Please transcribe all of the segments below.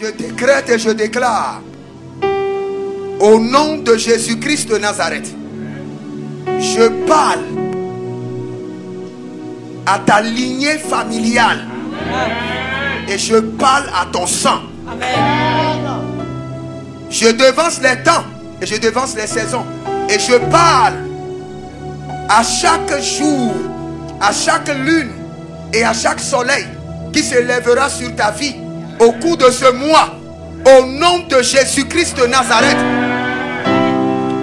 Je décrète et je déclare, au nom de Jésus-Christ de Nazareth, je parle à ta lignée familiale et je parle à ton sang. Je devance les temps et je devance les saisons et je parle à chaque jour, à chaque lune et à chaque soleil qui se lèvera sur ta vie au cours de ce mois. Au nom de Jésus-Christ de Nazareth,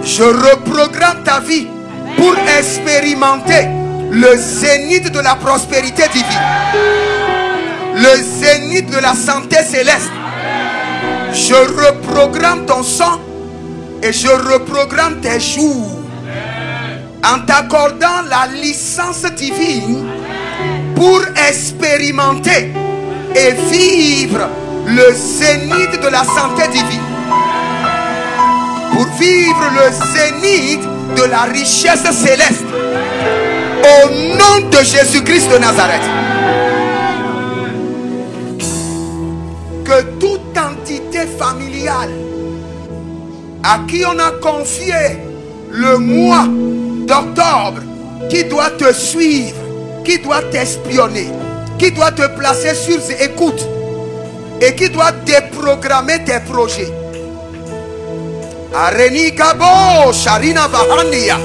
je reprogramme ta vie pour expérimenter le zénith de la prospérité divine, le zénith de la santé céleste. Je reprogramme ton sang et je reprogramme tes jours en t'accordant la licence divine pour expérimenter et vivre le zénith de la santé divine, pour vivre le zénith de la richesse céleste au nom de Jésus-Christ de Nazareth. Que toute entité familiale à qui on a confié le mois d'octobre, qui doit te suivre, qui doit t'espionner, qui doit te placer sur écoute et qui doit déprogrammer tes projets. Areni Kabo, Sharina Vahandia,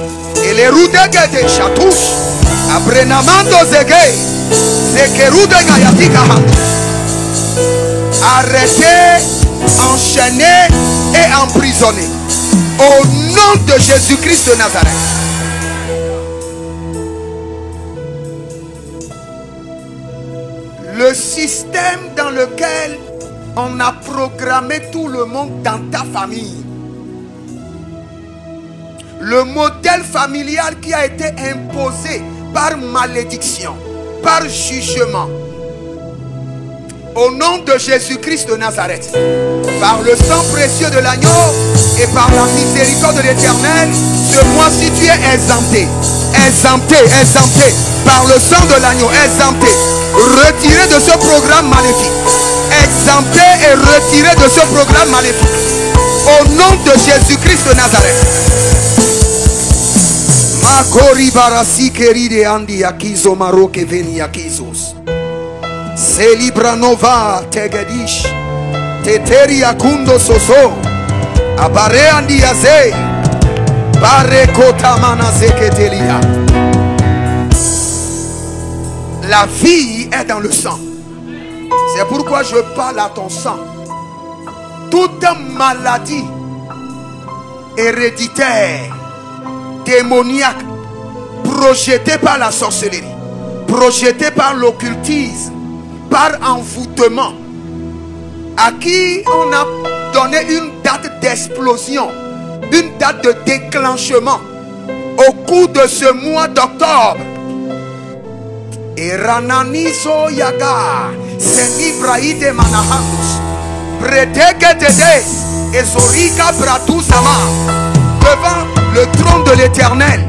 et les Rudega de Chatouche, Abrenamando Zege, Zekeruda Gayatika. Arrêtez, enchaînez et emprisonnez. Au nom de Jésus-Christ de Nazareth. Le système dans lequel on a programmé tout le monde dans ta famille, le modèle familial qui a été imposé par malédiction, par jugement, au nom de Jésus-Christ de Nazareth, par le sang précieux de l'agneau et par la miséricorde de l'Éternel, ce mois-ci tu es exempté, exempté, exempté, par le sang de l'agneau, exempté, retiré de ce programme maléfique, exempté et retiré de ce programme maléfique, au nom de Jésus-Christ de Nazareth. Makori barasi keride andi akizo maroke veni akizos. Celibranova tegedish teteri akundo soso abare andi azei bare kota manazeketelia. La vie est dans le sang. C'est pourquoi je parle à ton sang. Toute maladie héréditaire, démoniaque, projetée par la sorcellerie, projetée par l'occultisme, par envoûtement, à qui on a donné une date d'explosion, une date de déclenchement au cours de ce mois d'octobre. Et Rananiso Yaga, Senibraide Manahandus, Predegedede, et Zorika Bratuzama, devant le trône de l'Éternel,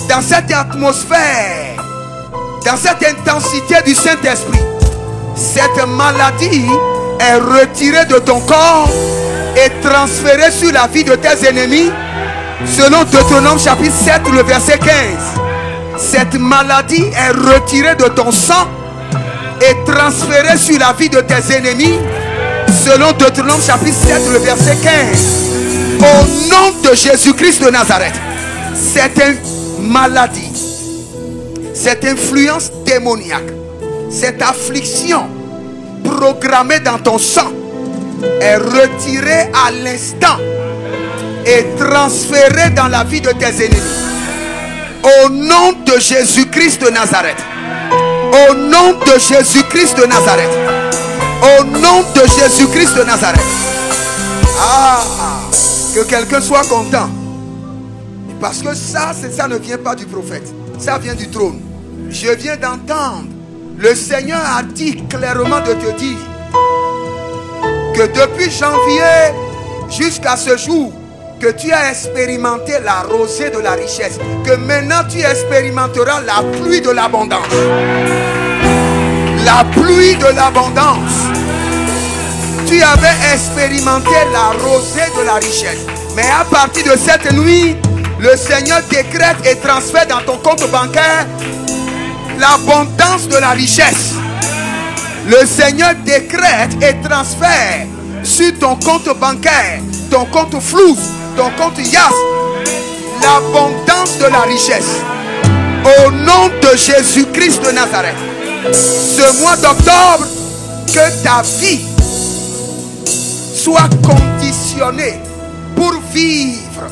dans cette atmosphère, dans cette intensité du Saint-Esprit, cette maladie est retirée de ton corps et transférée sur la vie de tes ennemis, selon Deutéronome chapitre 7, le verset 15. Cette maladie est retirée de ton sang et transférée sur la vie de tes ennemis, selon Deutéronome chapitre 7, le verset 15. Au nom de Jésus-Christ de Nazareth, cette maladie, cette influence démoniaque, cette affliction programmée dans ton sang est retirée à l'instant et transférée dans la vie de tes ennemis. Au nom de Jésus-Christ de Nazareth. Au nom de Jésus-Christ de Nazareth. Au nom de Jésus-Christ de Nazareth. Ah, que quelqu'un soit content. Parce que ça ne vient pas du prophète. Ça vient du trône. Je viens d'entendre. Le Seigneur a dit clairement de te dire que depuis janvier jusqu'à ce jour, que tu as expérimenté la rosée de la richesse, que maintenant tu expérimenteras la pluie de l'abondance. La pluie de l'abondance. tu avais expérimenté la rosée de la richesse. Mais à partir de cette nuit, le Seigneur décrète et transfère dans ton compte bancaire l'abondance de la richesse. Le Seigneur décrète et transfère sur ton compte bancaire, ton compte Flous, ton compte Yas, l'abondance de la richesse. Au nom de Jésus-Christ de Nazareth. Ce mois d'octobre, que ta vie soit conditionnée pour vivre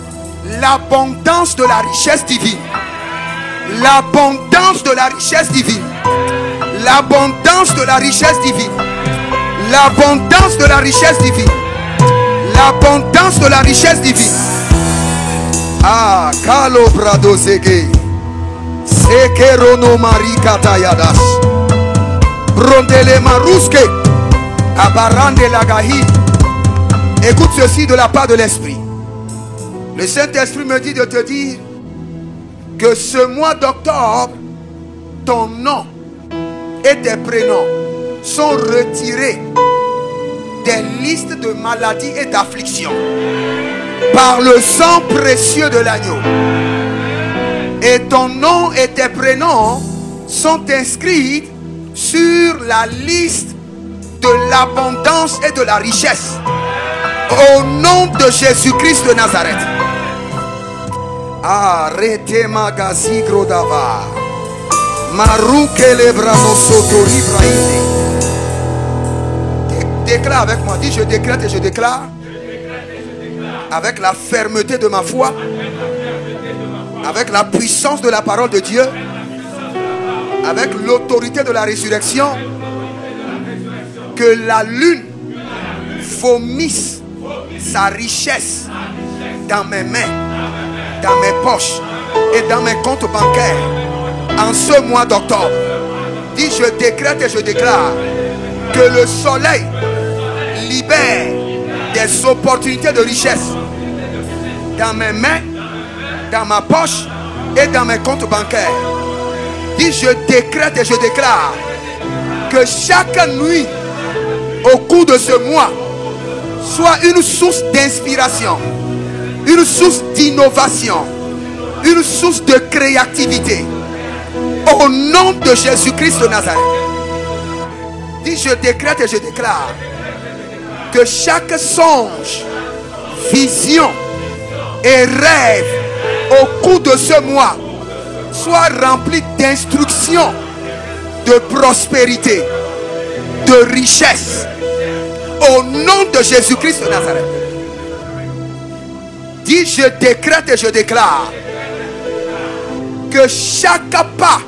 l'abondance de la richesse divine. L'abondance de la richesse divine. L'abondance de la richesse divine. L'abondance de la richesse divine. L'abondance de la richesse divine. Ah, Kalo Brado Sege. Sekerono Marika Tayadas. Brondele Maruske. Abarande Lagahi. Écoute ceci de la part de l'Esprit. Le Saint-Esprit me dit de te dire que ce mois d'octobre, ton nom et tes prénoms sont retirés des listes de maladies et d'afflictions par le sang précieux de l'agneau. Et ton nom et tes prénoms sont inscrits sur la liste de l'abondance et de la richesse. Au nom de Jésus-Christ de Nazareth. Arrêtez magazi grodava. Marouke le brano sotori braïne. Déclare avec moi. Dis je décrète et je déclare. Avec la fermeté de ma foi. Avec la puissance de la parole de Dieu. Avec l'autorité de la résurrection. Que la lune vomisse sa richesse dans mes mains, dans mes poches et dans mes comptes bancaires en ce mois d'octobre. Dis je décrète et je déclare que le soleil libère des opportunités de richesse dans mes mains, dans ma poche et dans mes comptes bancaires. Dis je décrète et je déclare que chaque nuit au cours de ce mois soit une source d'inspiration, une source d'innovation, une source de créativité. Au nom de Jésus-Christ de Nazareth. Dis je décrète et je déclare que chaque songe, vision et rêve au cours de ce mois soit rempli d'instructions, de prospérité, de richesse. Au nom de Jésus-Christ de Nazareth. Dis je décrète et je déclare que chaque pas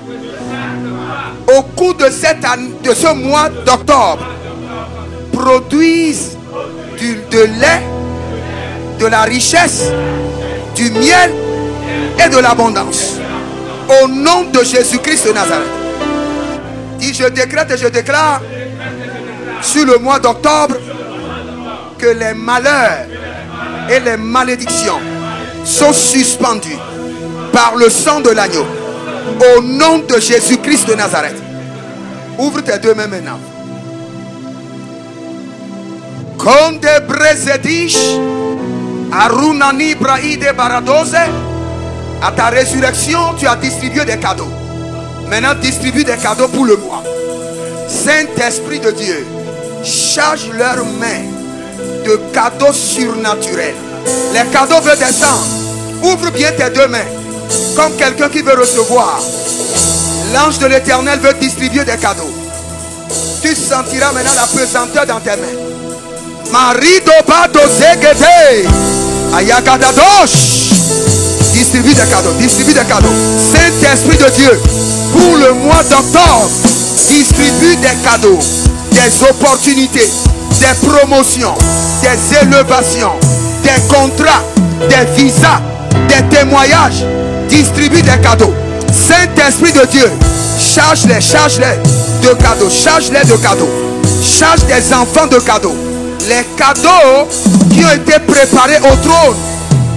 au cours de ce mois d'octobre produise de lait, de la richesse, du miel et de l'abondance. Au nom de Jésus-Christ de Nazareth. Dis je décrète et je déclare sur le mois d'octobre que les malheurs et les malédictions sont suspendus par le sang de l'agneau. Au nom de Jésus-Christ de Nazareth. Ouvre tes deux mains maintenant. Konde brezedish arunani braide baradose. À ta résurrection, tu as distribué des cadeaux. Maintenant, distribue des cadeaux pour le mois. Saint-Esprit de Dieu, charge leurs mains de cadeaux surnaturels. Les cadeaux veulent descendre. Ouvre bien tes deux mains. Comme quelqu'un qui veut recevoir. L'ange de l'Éternel veut distribuer des cadeaux. Tu sentiras maintenant la pesanteur dans tes mains. Marido bado zegede. Ayagadadosh. Distribue des cadeaux. Distribue des cadeaux. Saint-Esprit de Dieu, pour le mois d'octobre, distribue des cadeaux, des opportunités, des promotions, des élevations, des contrats, des visas, des témoignages. Distribue des cadeaux. Saint-Esprit de Dieu, charge-les de cadeaux. Charge-les de cadeaux. Charge des enfants de cadeaux. Les cadeaux qui ont été préparés au trône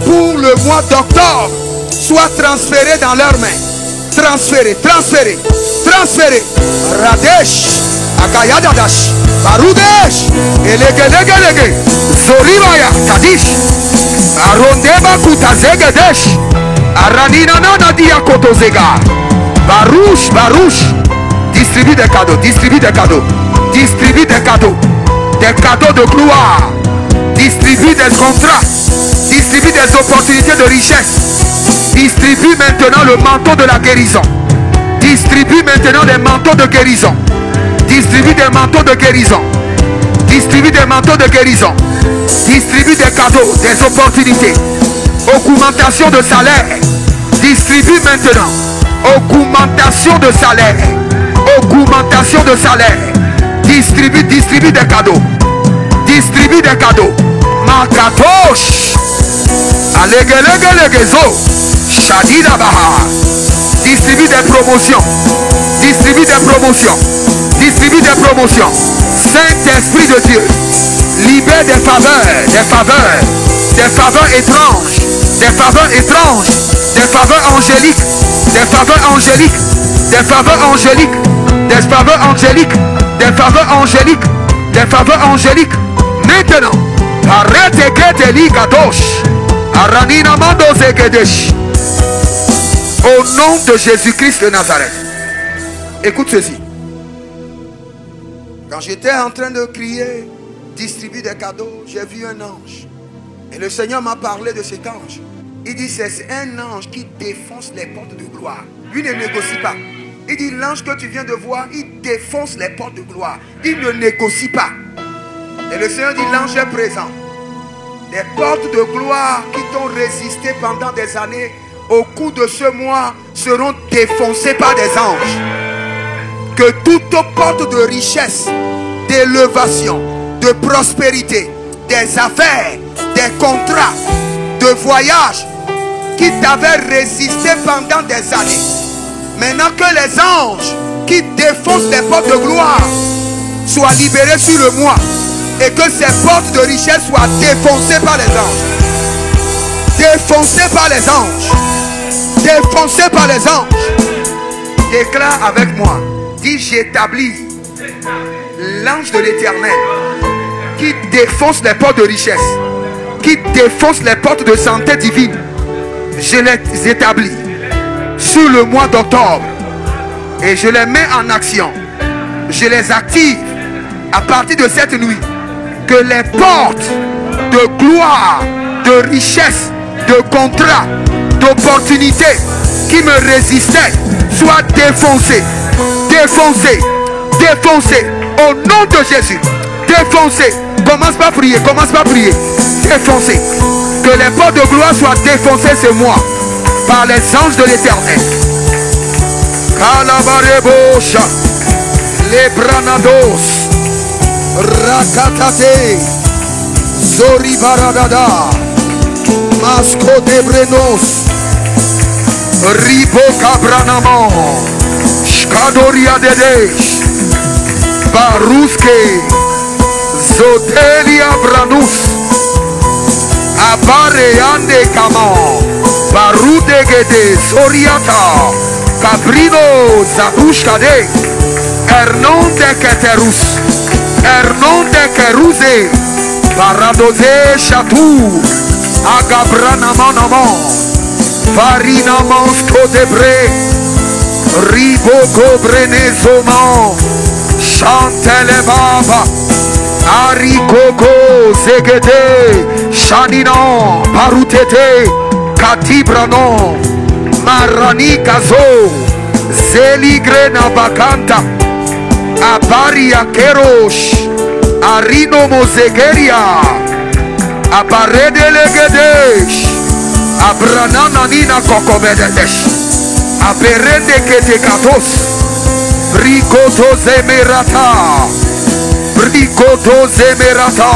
pour le mois d'octobre soient transférés dans leurs mains. Transférés, transférés, transférés. Radesh, Akayadadash, Barudesh, Elegedegelege, Zoribaya, Kadish, Arondeba Kutazegedesh, Aranina Nadia Kotozega, Barouche, Barouche, distribue des cadeaux, distribue des cadeaux, distribue des cadeaux de gloire, distribue des contrats, distribue des opportunités de richesse, distribue maintenant le manteau de la guérison, distribue maintenant des manteaux de guérison, distribue des manteaux de guérison, distribue des manteaux de guérison, distribue des cadeaux, des opportunités, augmentation de salaire, distribue maintenant, augmentation de salaire, augmentation de salaire, distribue des cadeaux, distribue des cadeaux, Makatosh, Alegelegezo, Shadida Baha, distribue des promotions, distribue des promotions, distribue des promotions. Saint-Esprit de Dieu, libère des faveurs, des faveurs, des faveurs étranges, des faveurs étranges, des faveurs angéliques, des faveurs angéliques, des faveurs angéliques, des faveurs angéliques, des faveurs angéliques, des faveurs angéliques. Maintenant, arrêtez que te ligadosh, aranina mando zegedesh. Au nom de Jésus-Christ de Nazareth. Écoute ceci. Quand j'étais en train de crier, distribuer des cadeaux, j'ai vu un ange. Et le Seigneur m'a parlé de cet ange. Il dit, c'est un ange qui défonce les portes de gloire. Lui ne négocie pas. Il dit, l'ange que tu viens de voir, il défonce les portes de gloire. Il ne négocie pas. Et le Seigneur dit, l'ange est présent. Les portes de gloire qui t'ont résisté pendant des années, au cours de ce mois, seront défoncées par des anges. Que toute porte de richesse, d'élévation, de prospérité, des affaires, des contrats, de voyage qui t'avaient résisté pendant des années, maintenant que les anges qui défoncent les portes de gloire soient libérés sur le mois et que ces portes de richesse soient défoncées par les anges. Défoncées par les anges. Défoncées par les anges. Déclare avec moi. Dis, j'établis l'ange de l'Éternel qui défonce les portes de richesse, qui défonce les portes de santé divine. Je les établis sur le mois d'octobre et je les mets en action. Je les active à partir de cette nuit. Que les portes de gloire, de richesse, de contrat, d'opportunité qui me résistaient soient défoncées. Défoncées, défoncées au nom de Jésus. Défoncées. Commence pas à prier, commence pas à prier. Défoncées. Que les portes de gloire soient défoncées ce mois par les anges de l'Éternel. Kalabarebosha, les branados, Rakatate, Zoribaradada, Masco de Brenos, Riboka Branamon, Shkadoria Dedesh, Baruske, Zotelia Branus, Abare Ande Kamon, Barude Gede, Soriata, Cabrino Zadushkade, Hernon de Keterus, Hernon de Keruze, Paradoze Chatou, Agabranamanamon, Farinamon Skodebre, Riboko Brenezoman, Chantele Baba, Arikoko Zegede, Chaninan, Parutete, Katibranon, Marani Gazo, Zeligrena Bakanta, Abaria Kerosh, Arino Mozegeria, Abarede Legedesh, Abranana Nina Kokobedesh, Aberende Ketekatos, Brikoto Zemerata, Brikoto Zemerata,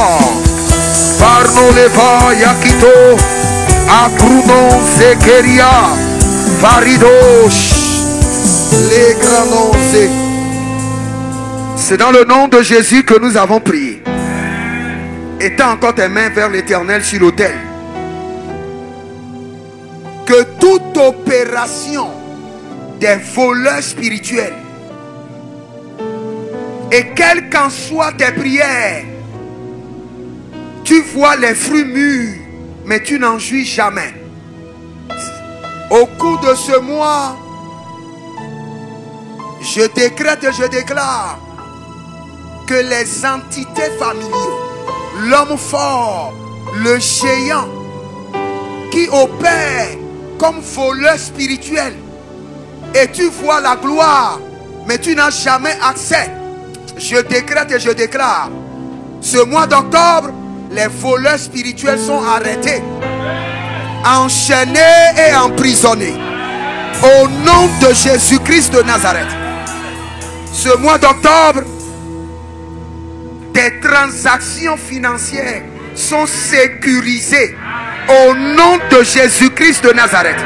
Parno Leva Yakito, Abruno Zekeria, Faridosh, les grands. C'est dans le nom de Jésus que nous avons prié. Étends encore tes mains vers l'Éternel sur l'autel. Que toute opération des voleurs spirituels Et quelles qu'en soient tes prières, tu vois les fruits mûrs, mais tu n'en jouis jamais. Au cours de ce mois, je décrète et je déclare que les entités familiales, l'homme fort, le géant, qui opère comme voleur spirituel, et tu vois la gloire, mais tu n'as jamais accès. Je décrète et je déclare, ce mois d'octobre, les voleurs spirituels sont arrêtés, enchaînés et emprisonnés. Au nom de Jésus-Christ de Nazareth. Ce mois d'octobre, des transactions financières sont sécurisées. Au nom de Jésus-Christ de Nazareth.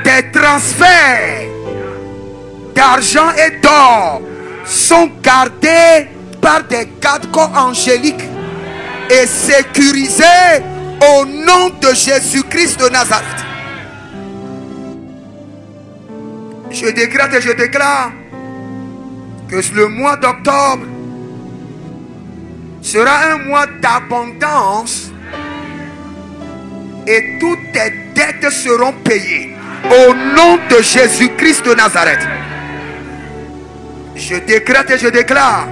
Des transferts d'argent et d'or sont gardés par des gardes-corps angéliques et sécurisés au nom de Jésus-Christ de Nazareth. Je décrète et je déclare que le mois d'octobre sera un mois d'abondance et toutes tes dettes seront payées au nom de Jésus-Christ de Nazareth. Je décrète et je déclare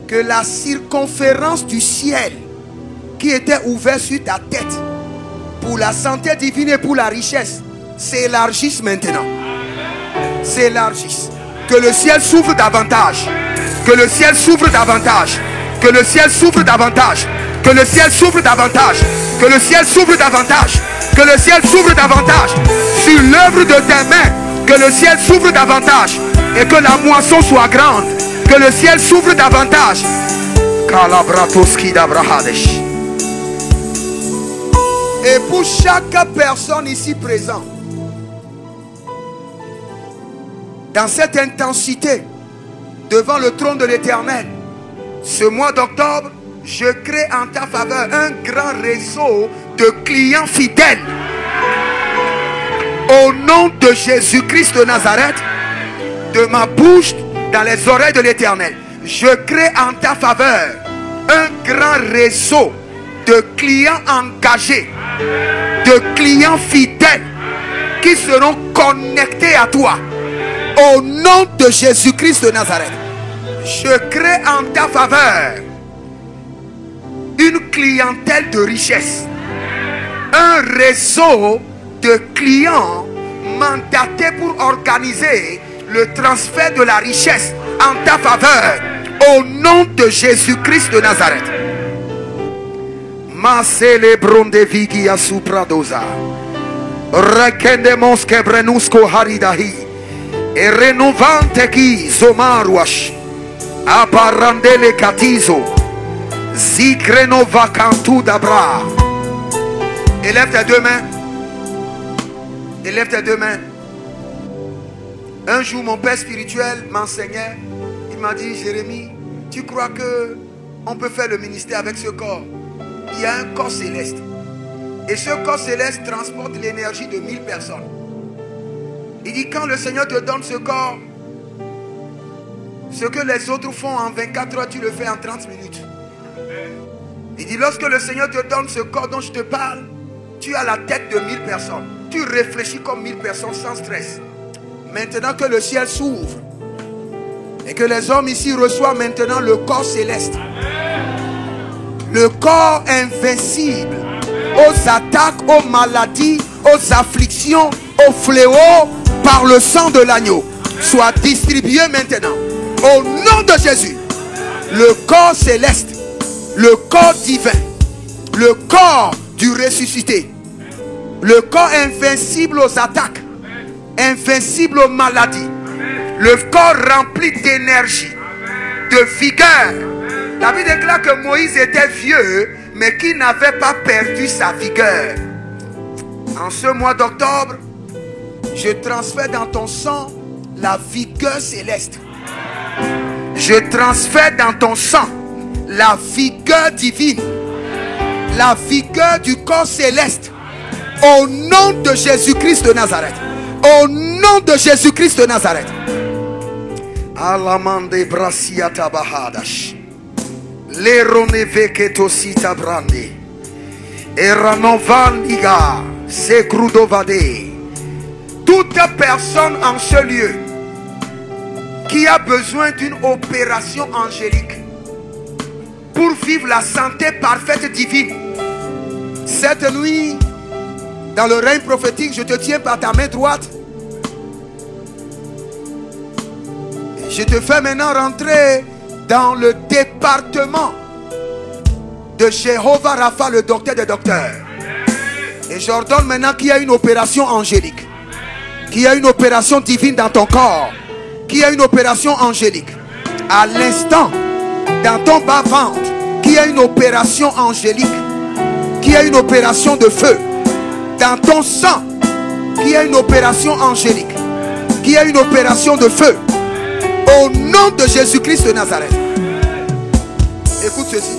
que la circonférence du ciel qui était ouverte sur ta tête pour la santé divine et pour la richesse s'élargisse maintenant. S'élargisse. Que le ciel s'ouvre davantage. Que le ciel s'ouvre davantage. Que le ciel s'ouvre davantage. Que le ciel s'ouvre davantage. Que le ciel s'ouvre davantage. Que le ciel s'ouvre davantage. Sur l'œuvre de tes mains. Que le ciel s'ouvre davantage. Et que la moisson soit grande. Que le ciel s'ouvre davantage. Et pour chaque personne ici présente, dans cette intensité, devant le trône de l'Éternel, ce mois d'octobre, je crée en ta faveur un grand réseau de clients fidèles. Au nom de Jésus-Christ de Nazareth, de ma bouche dans les oreilles de l'Éternel, je crée en ta faveur un grand réseau de clients engagés, de clients fidèles qui seront connectés à toi. Au nom de Jésus-Christ de Nazareth, je crée en ta faveur une clientèle de richesse, un réseau de clients mandatés pour organiser le transfert de la richesse en ta faveur. Au nom de Jésus-Christ de Nazareth. Ma célébron de vigia supradosa. Rekendemos quebrenusco haridahi. Et renovante qui zomaruash. Aparandele katizo. Zikrenova cantu dabra. Élève tes deux mains. Élève tes deux mains. Un jour, mon père spirituel m'enseignait. Il m'a dit, Jérémie, tu crois que on peut faire le ministère avec ce corps? Il y a un corps céleste. Et ce corps céleste transporte l'énergie de 1000 personnes. Il dit, quand le Seigneur te donne ce corps, ce que les autres font en 24 heures, tu le fais en 30 minutes. Il dit, lorsque le Seigneur te donne ce corps dont je te parle, tu as la tête de 1000 personnes. Tu réfléchis comme 1000 personnes sans stress. Maintenant que le ciel s'ouvre et que les hommes ici reçoivent maintenant le corps céleste, le corps invincible aux attaques, aux maladies, aux afflictions, aux fléaux par le sang de l'agneau, soit distribué maintenant au nom de Jésus. Le corps céleste, le corps divin, le corps du ressuscité, le corps invincible aux attaques, invincible aux maladies, le corps rempli d'énergie, de vigueur. La Bible déclare que Moïse était vieux, mais qui n'avait pas perdu sa vigueur. En ce mois d'octobre, je transfère dans ton sang la vigueur céleste. Je transfère dans ton sang la vigueur divine, la vigueur du corps céleste. Au nom de Jésus-Christ de Nazareth. Au nom de Jésus-Christ de Nazareth. Alamande brasiata bahadash. Leroneve ketosita brande. Eranovandiga segrudovade. Toute personne en ce lieu qui a besoin d'une opération angélique pour vivre la santé parfaite divine, cette nuit, dans le règne prophétique, je te tiens par ta main droite. Je te fais maintenant rentrer dans le département de Jéhovah Rapha, le docteur des docteurs. Et j'ordonne maintenant qu'il y a une opération angélique, qu'il y a une opération divine dans ton corps, qu'il y a une opération angélique. À l'instant, dans ton bas-ventre, qu'il y a une opération angélique, qu'il y a une opération de feu. Dans ton sang, qu'il y a une opération angélique, qu'il y a une opération de feu. Au nom de Jésus-Christ de Nazareth. Écoute ceci.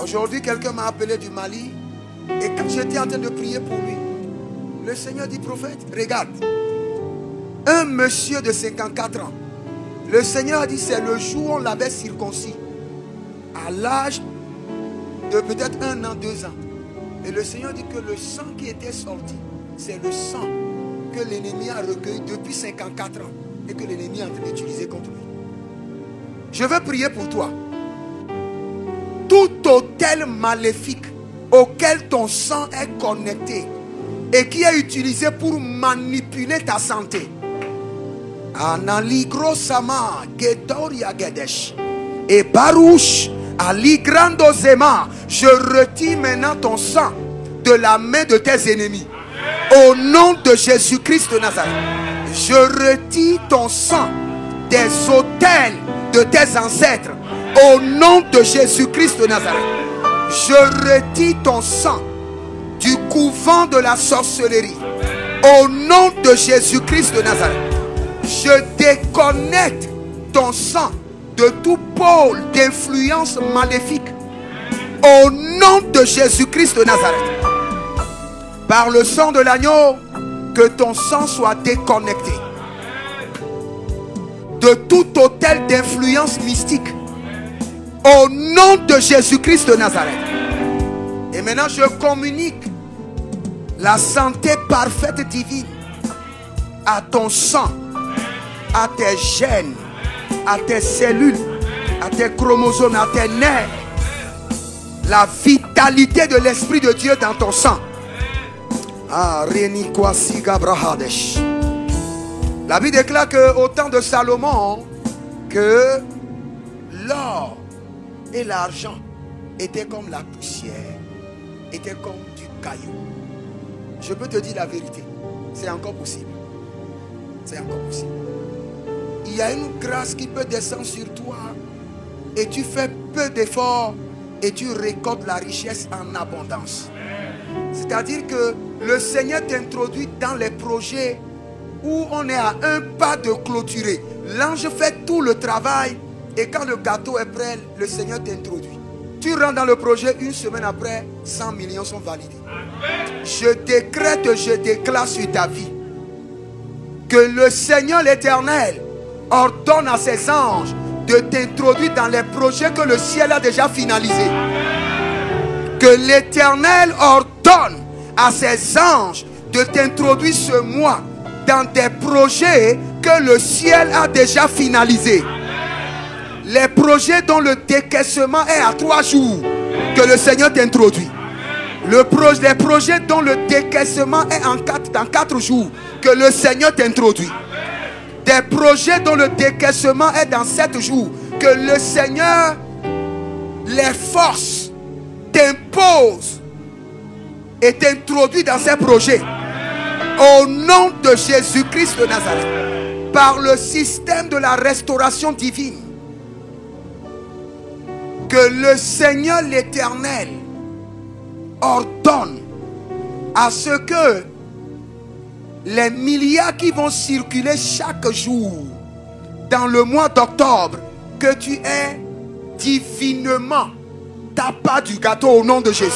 Aujourd'hui, quelqu'un m'a appelé du Mali. Et quand j'étais en train de prier pour lui, le Seigneur dit, prophète, regarde. Un monsieur de 54 ans. Le Seigneur a dit, c'est le jour où on l'avait circoncis. À l'âge de peut-être 1 an, 2 ans. Et le Seigneur dit que le sang qui était sorti, c'est le sang que l'ennemi a recueilli depuis 54 ans. Et que l'ennemi est en train d'utiliser contre lui. Je veux prier pour toi. Tout autel maléfique auquel ton sang est connecté et qui est utilisé pour manipuler ta santé. Analigro sama Gedoria Gedesh et Barouche Aligrando Zema. Je retire maintenant ton sang de la main de tes ennemis. Au nom de Jésus-Christ de Nazareth. Je retire ton sang des autels de tes ancêtres. Au nom de Jésus-Christ de Nazareth. Je retire ton sang du couvent de la sorcellerie. Au nom de Jésus-Christ de Nazareth. Je déconnecte ton sang de tout pôle d'influence maléfique. Au nom de Jésus-Christ de Nazareth. Par le sang de l'agneau, que ton sang soit déconnecté de tout autel d'influence mystique. Au nom de Jésus-Christ de Nazareth. Et maintenant je communique la santé parfaite divine à ton sang, à tes gènes, à tes cellules, à tes chromosomes, à tes nerfs. La vitalité de l'Esprit de Dieu dans ton sang. La Bible déclare qu'au temps de Salomon, que l'or et l'argent étaient comme la poussière, étaient comme du caillou. Je peux te dire la vérité, c'est encore possible. C'est encore possible. Il y a une grâce qui peut descendre sur toi et tu fais peu d'efforts et tu récoltes la richesse en abondance. C'est-à-dire que le Seigneur t'introduit dans les projets où on est à un pas de clôturer. L'ange fait tout le travail et quand le gâteau est prêt, le Seigneur t'introduit. Tu rentres dans le projet, une semaine après, 100 millions sont validés. Je décrète, je déclare sur ta vie que le Seigneur l'Éternel ordonne à ses anges de t'introduire dans les projets que le ciel a déjà finalisés. Que l'Éternel ordonne à ses anges de t'introduire ce mois dans des projets que le ciel a déjà finalisés. Les projets dont le décaissement est à 3 jours, que le Seigneur t'introduit. Les projets dont le décaissement est dans 4 jours, que le Seigneur t'introduit. Des projets dont le décaissement est dans 7 jours, que le Seigneur les force, t'impose et t'introduit dans ces projets. Au nom de Jésus-Christ de Nazareth, par le système de la restauration divine, que le Seigneur l'Éternel ordonne à ce que les milliards qui vont circuler chaque jour dans le mois d'octobre, que tu aies divinement ta part du gâteau au nom de Jésus.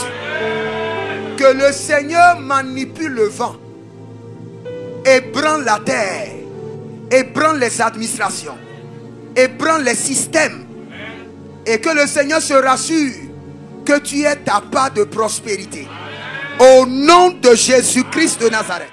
Que le Seigneur manipule le vent, ébranle la terre ébranle les administrations, ébranle les systèmes, et que le Seigneur se rassure que tu es ta part de prospérité. Au nom de Jésus-Christ de Nazareth.